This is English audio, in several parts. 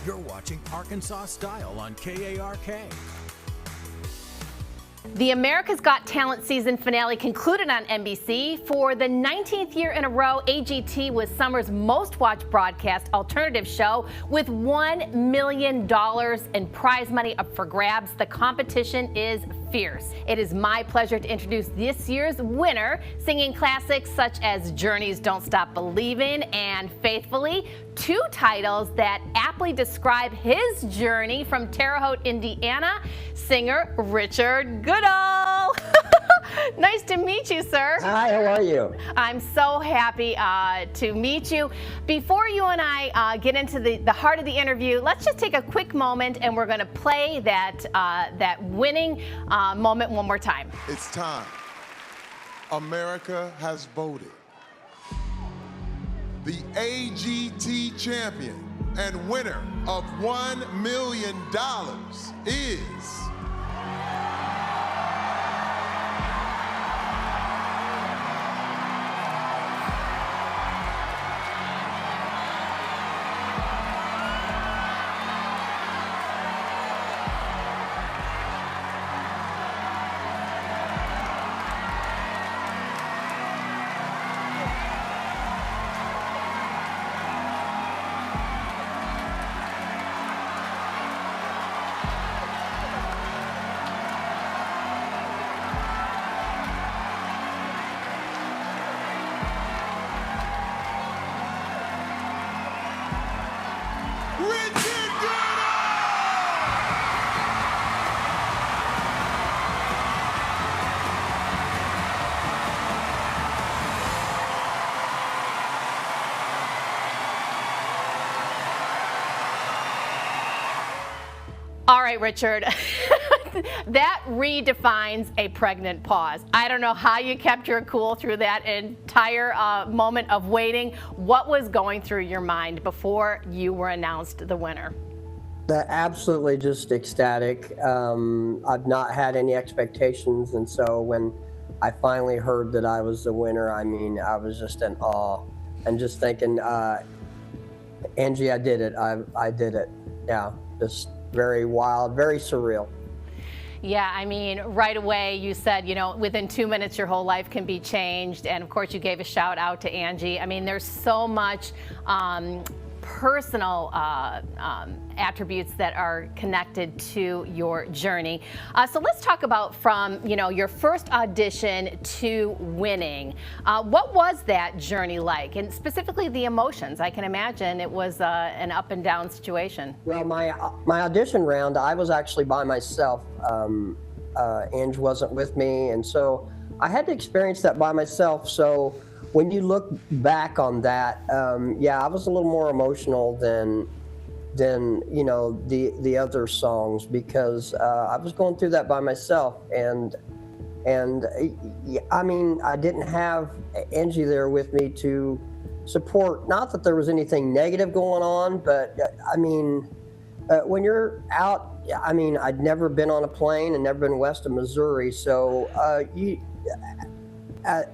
You're watching Arkansas Style on KARK. The America's Got Talent season finale concluded on NBC. For the 19th year in a row, AGT was summer's most watched broadcast alternative show with $1 million in prize money up for grabs. The competition is fierce. It is my pleasure to introduce this year's winner, singing classics such as Journey's Don't Stop Believin' and Faithfully, two titles that aptly describe his journey from Terre Haute, Indiana, singer Richard Goodall. Nice to meet you, sir. Hi, how are you? I'm so happy to meet you. Before you and I get into the heart of the interview, let's just take a quick moment and we're going to play that winning moment one more time. It's time. America has voted. The AGT champion and winner of $1 million is... Richard Goodall! All right, Richard. That redefines a pregnant pause. I don't know how you kept your cool through that entire moment of waiting. What was going through your mind before you were announced the winner? Absolutely just ecstatic. I've not had any expectations, and so when I finally heard that I was the winner, I mean, I was just in awe and just thinking, Angie, I did it. I did it. Yeah, just very wild, very surreal. Yeah, I mean, right away you said, you know, within 2 minutes your whole life can be changed. And of course you gave a shout out to Angie. I mean, there's so much personal attributes that are connected to your journey. So let's talk about from, you know, your first audition to winning. What was that journey like? And specifically the emotions. I can imagine it was an up and down situation. Well, my audition round, I was actually by myself. Ange wasn't with me, and so I had to experience that by myself. So when you look back on that, yeah, I was a little more emotional than you know the other songs, because I was going through that by myself, and I mean, I didn't have Angie there with me to support. Not that there was anything negative going on, but I mean, when you're out, I mean, I'd never been on a plane and never been west of Missouri, so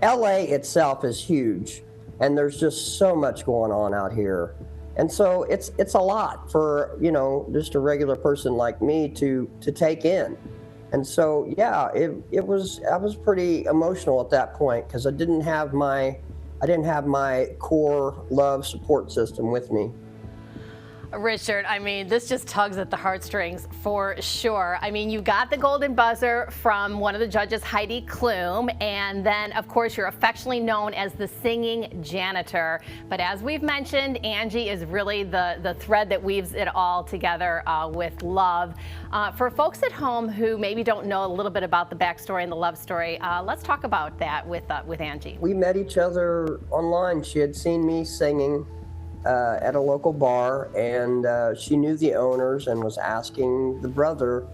LA itself is huge, and there's just so much going on out here, and so it's a lot for, you know, just a regular person like me to take in. And so yeah, I was pretty emotional at that point, because I didn't have my core love support system with me. Richard, I mean, this just tugs at the heartstrings for sure. I mean, you got the golden buzzer from one of the judges, Heidi Klum, and then, of course, you're affectionately known as the singing janitor. But as we've mentioned, Angie is really the thread that weaves it all together with love. For folks at home who maybe don't know a little bit about the backstory and the love story, let's talk about that with Angie. We met each other online. She had seen me singing at a local bar, and she knew the owners and was asking the brother,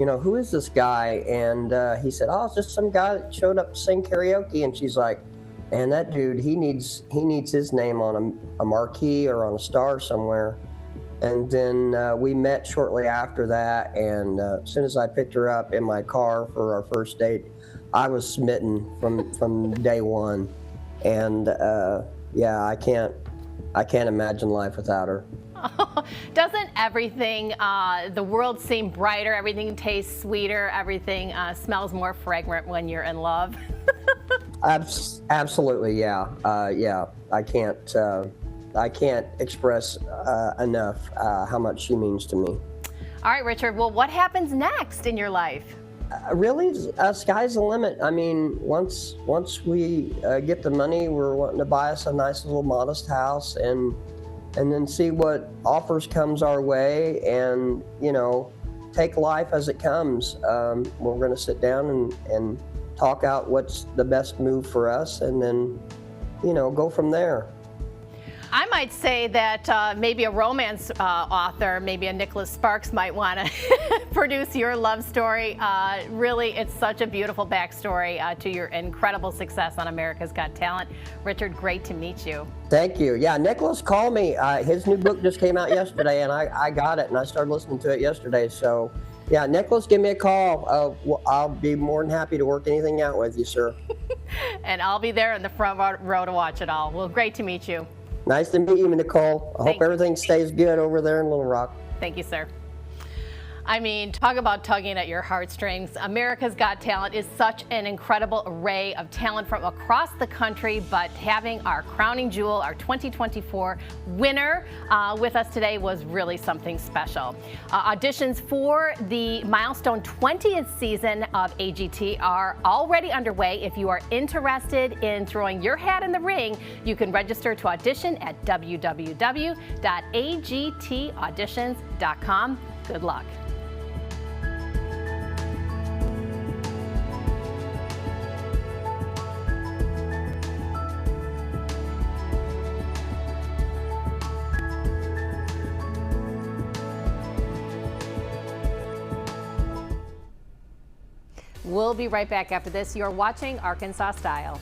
you know, who is this guy? And he said, oh, it's just some guy that showed up to sing karaoke. And she's like, man, that dude, he needs his name on a marquee or on a star somewhere. And then we met shortly after that, and as soon as I picked her up in my car for our first date, I was smitten from day one. And yeah, I can't imagine life without her. Doesn't everything, the world seem brighter, everything tastes sweeter, everything smells more fragrant when you're in love? Absolutely, yeah. Yeah, I can't express enough how much she means to me. All right, Richard, well, what happens next in your life? Really, sky's the limit. I mean, once we get the money, we're wanting to buy us a nice little modest house and then see what offers comes our way and, you know, take life as it comes. We're going to sit down and talk out what's the best move for us and then, you know, go from there. I might say that maybe a romance author, maybe a Nicholas Sparks might want to produce your love story. Really, it's such a beautiful backstory to your incredible success on America's Got Talent. Richard, great to meet you. Thank you. Yeah, Nicholas called me. His new book just came out yesterday, and I got it, and I started listening to it yesterday. So, yeah, Nicholas, give me a call. I'll be more than happy to work anything out with you, sir. And I'll be there in the front row to watch it all. Well, great to meet you. Nice to meet you, Nicole. I hope everything stays good over there in Little Rock. Thank you, sir. I mean, talk about tugging at your heartstrings. America's Got Talent is such an incredible array of talent from across the country, but having our crowning jewel, our 2024 winner with us today was really something special. Auditions for the milestone 20th season of AGT are already underway. If you are interested in throwing your hat in the ring, you can register to audition at www.agtauditions.com. Good luck. We'll be right back after this. You're watching Arkansas Style.